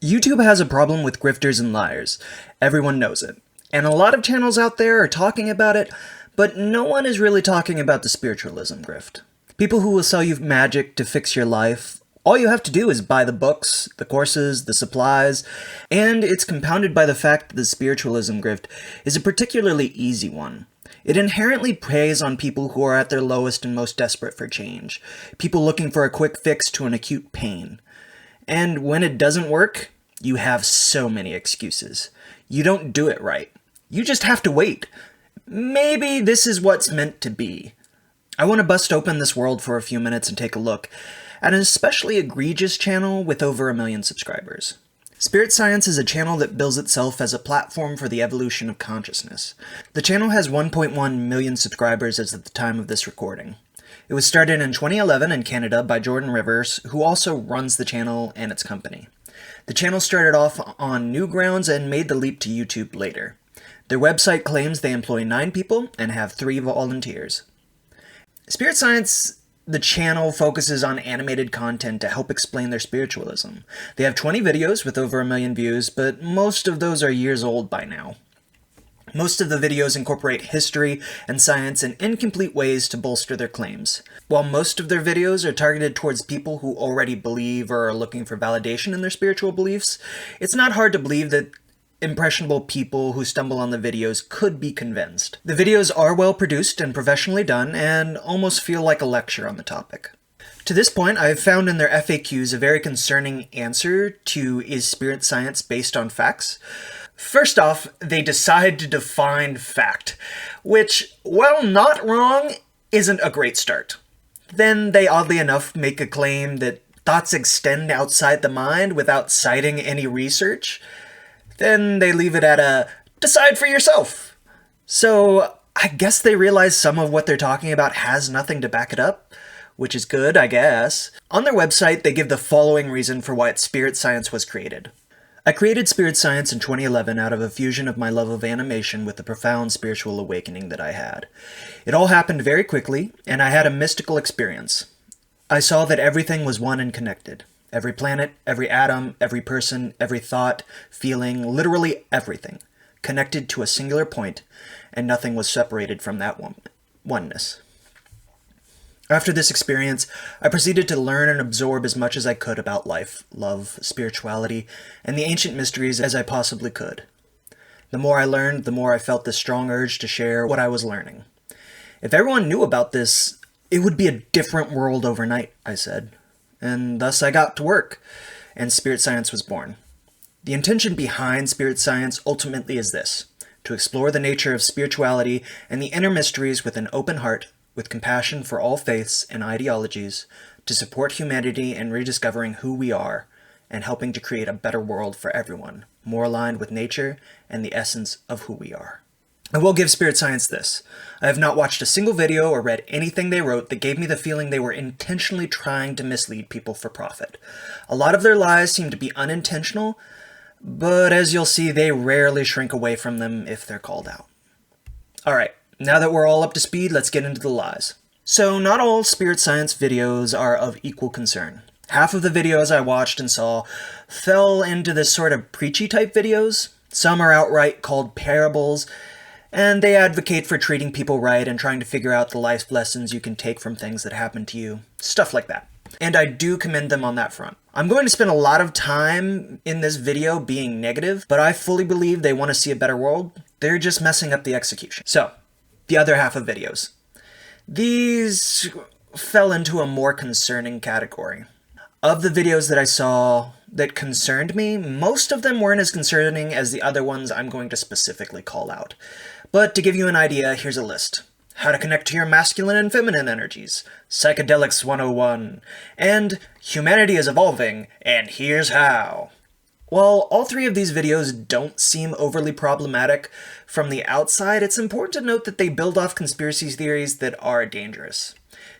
YouTube has a problem with grifters and liars. Everyone knows it. And a lot of channels out there are talking about it, but no one is really talking about the spiritualism grift. People who will sell you magic to fix your life, all you have to do is buy the books, the courses, the supplies, and it's compounded by the fact that the spiritualism grift is a particularly easy one. It inherently preys on people who are at their lowest and most desperate for change, people looking for a quick fix to an acute pain. And when it doesn't work, you have so many excuses. You don't do it right. You just have to wait. Maybe this is what's meant to be. I want to bust open this world for a few minutes and take a look at an especially egregious channel with over 1 million subscribers. Spirit Science is a channel that bills itself as a platform for the evolution of consciousness. The channel has 1.1 million subscribers as of the time of this recording. It was started in 2011 in Canada by Jordan Rivers, who also runs the channel and its company. The channel started off on Newgrounds and made the leap to YouTube later. Their website claims they employ 9 people and have 3 volunteers. Spirit Science, the channel, focuses on animated content to help explain their spiritualism. They have 20 videos with over 1 million views, but most of those are years old by now. Most of the videos incorporate history and science in incomplete ways to bolster their claims. While most of their videos are targeted towards people who already believe or are looking for validation in their spiritual beliefs, it's not hard to believe that impressionable people who stumble on the videos could be convinced. The videos are well produced and professionally done and almost feel like a lecture on the topic. To this point, I've found in their FAQs a very concerning answer to "Is Spirit Science based on facts?" First off, they decide to define fact, which, while not wrong, isn't a great start. Then they oddly enough make a claim that thoughts extend outside the mind without citing any research. Then they leave it at a "decide for yourself." So I guess they realize some of what they're talking about has nothing to back it up, which is good, I guess. On their website, they give the following reason for why Spirit Science was created. I created Spirit Science in 2011 out of a fusion of my love of animation with the profound spiritual awakening that I had. It all happened very quickly, and I had a mystical experience. I saw that everything was one and connected. Every planet, every atom, every person, every thought, feeling, literally everything, connected to a singular point, and nothing was separated from that oneness. After this experience, I proceeded to learn and absorb as much as I could about life, love, spirituality, and the ancient mysteries as I possibly could. The more I learned, the more I felt this strong urge to share what I was learning. If everyone knew about this, it would be a different world overnight, I said. And thus I got to work, and Spirit Science was born. The intention behind Spirit Science ultimately is this: to explore the nature of spirituality and the inner mysteries with an open heart, with compassion for all faiths and ideologies, to support humanity in rediscovering who we are, and helping to create a better world for everyone, more aligned with nature and the essence of who we are. I will give Spirit Science this: I have not watched a single video or read anything they wrote that gave me the feeling they were intentionally trying to mislead people for profit. A lot of their lies seem to be unintentional, but as you'll see, they rarely shrink away from them if they're called out. Alright, now that we're all up to speed, let's get into the lies. So not all Spirit Science videos are of equal concern. Half of the videos I watched and saw fell into this sort of preachy type videos. Some are outright called parables, and they advocate for treating people right and trying to figure out the life lessons you can take from things that happen to you. Stuff like that. And I do commend them on that front. I'm going to spend a lot of time in this video being negative, but I fully believe they want to see a better world. They're just messing up the execution. So, the other half of videos. These fell into a more concerning category. Of the videos that I saw that concerned me, most of them weren't as concerning as the other ones I'm going to specifically call out. But to give you an idea, here's a list. How to connect to your masculine and feminine energies, Psychedelics 101, and Humanity is Evolving, and Here's How. While all 3 of these videos don't seem overly problematic from the outside, it's important to note that they build off conspiracy theories that are dangerous.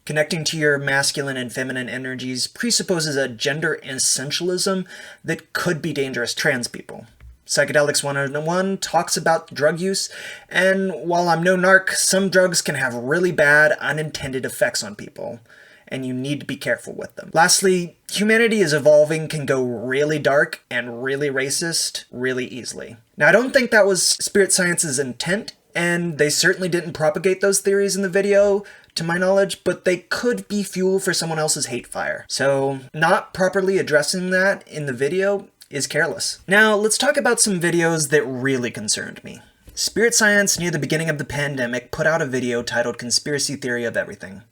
Connecting to your masculine and feminine energies presupposes a gender essentialism that could be dangerous to trans people. Psychedelics 101 talks about drug use, and while I'm no narc, some drugs can have really bad, unintended effects on people. and you need to be careful with them. Lastly, humanity is evolving can go really dark and really racist really easily. Now, I don't think that was Spirit Science's intent, and they certainly didn't propagate those theories in the video, to my knowledge, but they could be fuel for someone else's hate fire. So, not properly addressing that in the video is careless. Now, let's talk about some videos that really concerned me. Spirit Science, near the beginning of the pandemic, put out a video titled Conspiracy Theory of Everything.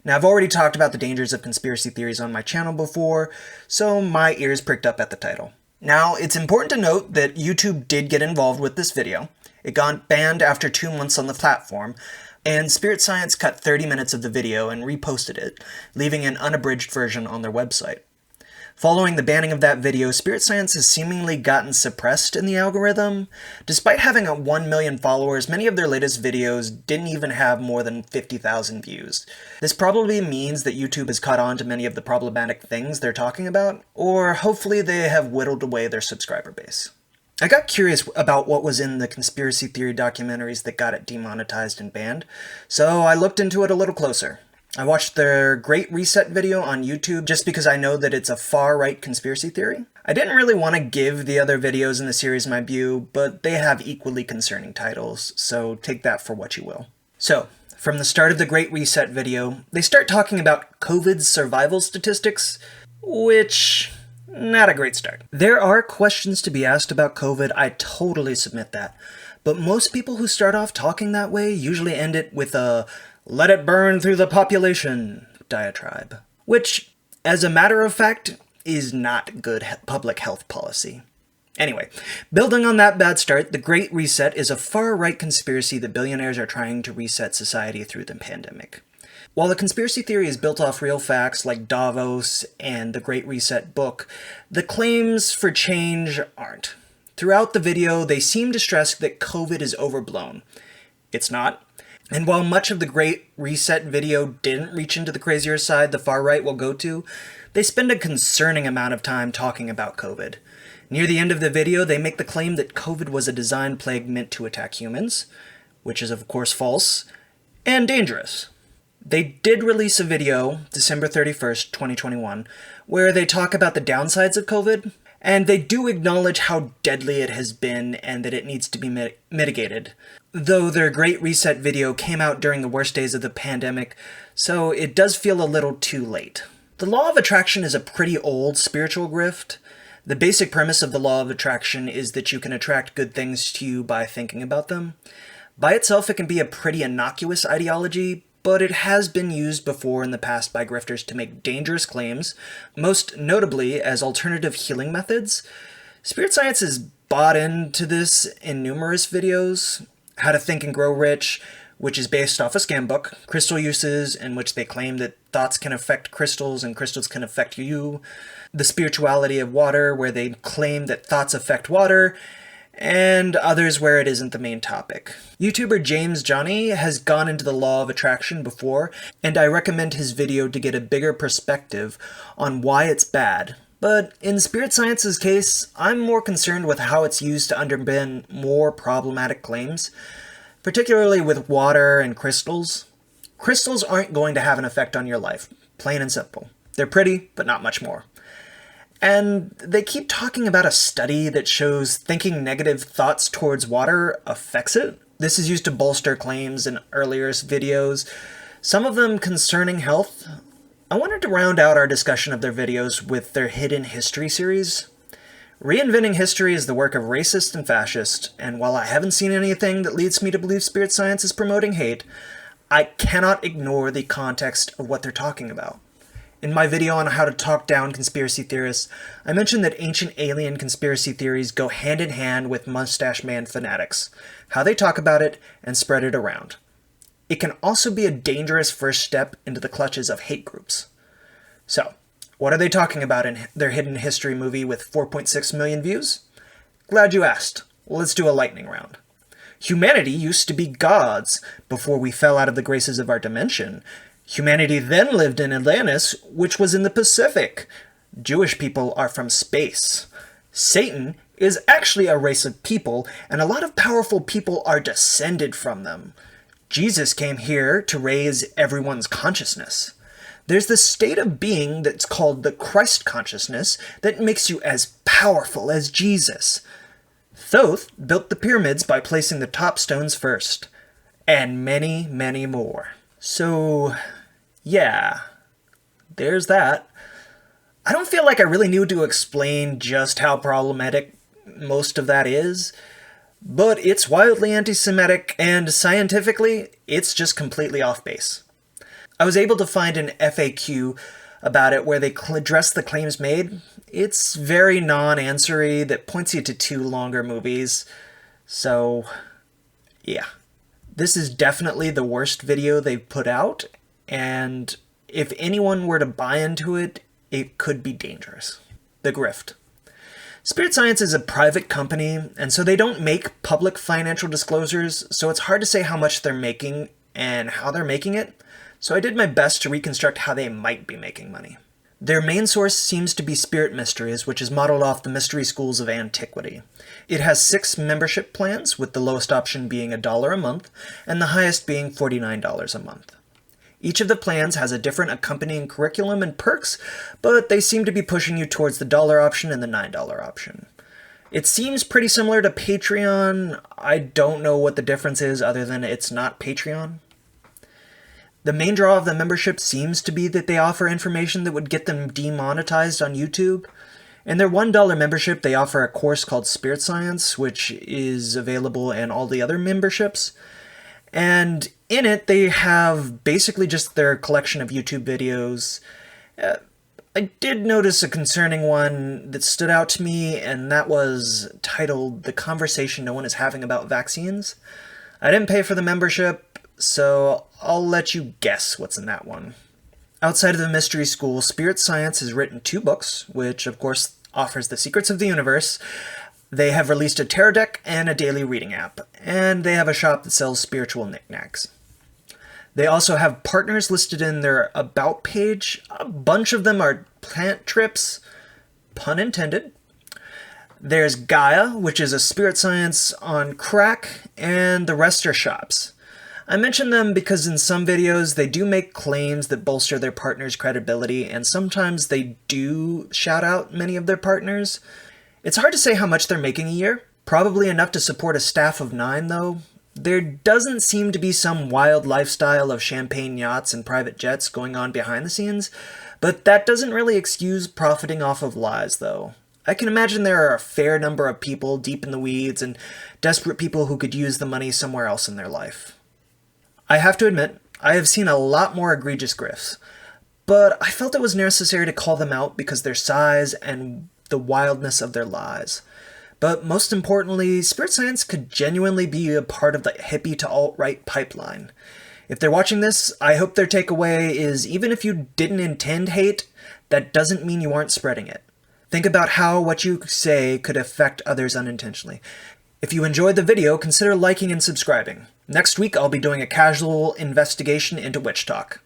Now, I've already talked about the dangers of conspiracy theories on my channel before, so my ears pricked up at the title. Now, it's important to note that YouTube did get involved with this video. It got banned after 2 months on the platform, and Spirit Science cut 30 minutes of the video and reposted it, leaving an unabridged version on their website. Following the banning of that video, Spirit Science has seemingly gotten suppressed in the algorithm. Despite having 1 million followers, many of their latest videos didn't even have more than 50,000 views. This probably means that YouTube has caught on to many of the problematic things they're talking about, or hopefully they have whittled away their subscriber base. I got curious about what was in the conspiracy theory documentaries that got it demonetized and banned, so I looked into it a little closer. I watched their Great Reset video on YouTube just because I know that it's a far-right conspiracy theory. I didn't really want to give the other videos in the series my view, but they have equally concerning titles, so take that for what you will. So, from the start of the Great Reset video, they start talking about COVID's survival statistics, which... not a great start. There are questions to be asked about COVID, I totally submit that. But most people who start off talking that way usually end it with a "let it burn through the population" diatribe. Which, as a matter of fact, is not good public health policy. Anyway, building on that bad start, the Great Reset is a far-right conspiracy that billionaires are trying to reset society through the pandemic. While the conspiracy theory is built off real facts like Davos and the Great Reset book, the claims for change aren't. Throughout the video, they seem to stress that COVID is overblown. It's not. And while much of the Great Reset video didn't reach into the crazier side the far right will go to, they spend a concerning amount of time talking about COVID. Near the end of the video, they make the claim that COVID was a design plague meant to attack humans, which is of course false, and dangerous. They did release a video, December 31st, 2021, where they talk about the downsides of COVID, and they do acknowledge how deadly it has been and that it needs to be mitigated. Though their Great Reset video came out during the worst days of the pandemic, so it does feel a little too late. The law of attraction is a pretty old spiritual grift. The basic premise of the law of attraction is that you can attract good things to you by thinking about them. By itself, it can be a pretty innocuous ideology, but it has been used before in the past by grifters to make dangerous claims, most notably as alternative healing methods. Spirit Science has bought into this in numerous videos. How to Think and Grow Rich, which is based off a scam book, Crystal Uses, in which they claim that thoughts can affect crystals and crystals can affect you, The Spirituality of Water, where they claim that thoughts affect water, and others where it isn't the main topic. YouTuber James Johnny has gone into the law of attraction before, and I recommend his video to get a bigger perspective on why it's bad. But in Spirit Science's case, I'm more concerned with how it's used to underpin more problematic claims, particularly with water and crystals. Crystals aren't going to have an effect on your life, plain and simple. They're pretty, but not much more. And they keep talking about a study that shows thinking negative thoughts towards water affects it. This is used to bolster claims in earlier videos, some of them concerning health. I wanted to round out our discussion of their videos with their Hidden History series. Reinventing history is the work of racists and fascists, and while I haven't seen anything that leads me to believe Spirit Science is promoting hate, I cannot ignore the context of what they're talking about. In my video on how to talk down conspiracy theorists, I mentioned that ancient alien conspiracy theories go hand in hand with mustache man fanatics, how they talk about it and spread it around. It can also be a dangerous first step into the clutches of hate groups. So, what are they talking about in their Hidden History movie with 4.6 million views? Glad you asked. Let's do a lightning round. Humanity used to be gods before we fell out of the graces of our dimension. Humanity then lived in Atlantis, which was in the Pacific. Jewish people are from space. Satan is actually a race of people, and a lot of powerful people are descended from them. Jesus came here to raise everyone's consciousness. There's this state of being that's called the Christ consciousness that makes you as powerful as Jesus. Thoth built the pyramids by placing the top stones first, and many, many more. So, yeah, there's that. I don't feel like I really need to explain just how problematic most of that is, but it's wildly anti-Semitic, and scientifically, it's just completely off base. I was able to find an FAQ about it where they address the claims made. It's very non-answery that points you to 2 longer movies, so yeah. This is definitely the worst video they've put out, and if anyone were to buy into it, it could be dangerous. The Grift. Spirit Science is a private company, and so they don't make public financial disclosures, so it's hard to say how much they're making and how they're making it, so I did my best to reconstruct how they might be making money. Their main source seems to be Spirit Mysteries, which is modeled off the mystery schools of antiquity. It has 6 membership plans, with the lowest option being $1 a month, and the highest being $49 a month. Each of the plans has a different accompanying curriculum and perks, but they seem to be pushing you towards the $1 option and the $9 option. It seems pretty similar to Patreon. I don't know what the difference is other than it's not Patreon. The main draw of the membership seems to be that they offer information that would get them demonetized on YouTube. In their $1 membership, they offer a course called Spirit Science, which is available in all the other memberships. And in it, they have basically just their collection of YouTube videos. I did notice a concerning one that stood out to me, and that was titled "The Conversation No One is Having About Vaccines." I didn't pay for the membership, so I'll let you guess what's in that one. Outside of the mystery school, Spirit Science has written 2 books, which of course offers the secrets of the universe. They have released a tarot deck and a daily reading app, and they have a shop that sells spiritual knickknacks. They also have partners listed in their About page. A bunch of them are plant trips, pun intended. There's Gaia, which is a Spirit Science on crack, and the rest are shops. I mention them because in some videos they do make claims that bolster their partners' credibility, and sometimes they do shout out many of their partners. It's hard to say how much they're making a year. Probably enough to support a staff of 9, though. There doesn't seem to be some wild lifestyle of champagne yachts and private jets going on behind the scenes, but that doesn't really excuse profiting off of lies, though. I can imagine there are a fair number of people deep in the weeds and desperate people who could use the money somewhere else in their life. I have to admit, I have seen a lot more egregious grifts, but I felt it was necessary to call them out because their size and the wildness of their lies. But most importantly, Spirit Science could genuinely be a part of the hippie to alt-right pipeline. If they're watching this, I hope their takeaway is even if you didn't intend hate, that doesn't mean you aren't spreading it. Think about how what you say could affect others unintentionally. If you enjoyed the video, consider liking and subscribing. Next week, I'll be doing a casual investigation into witch talk.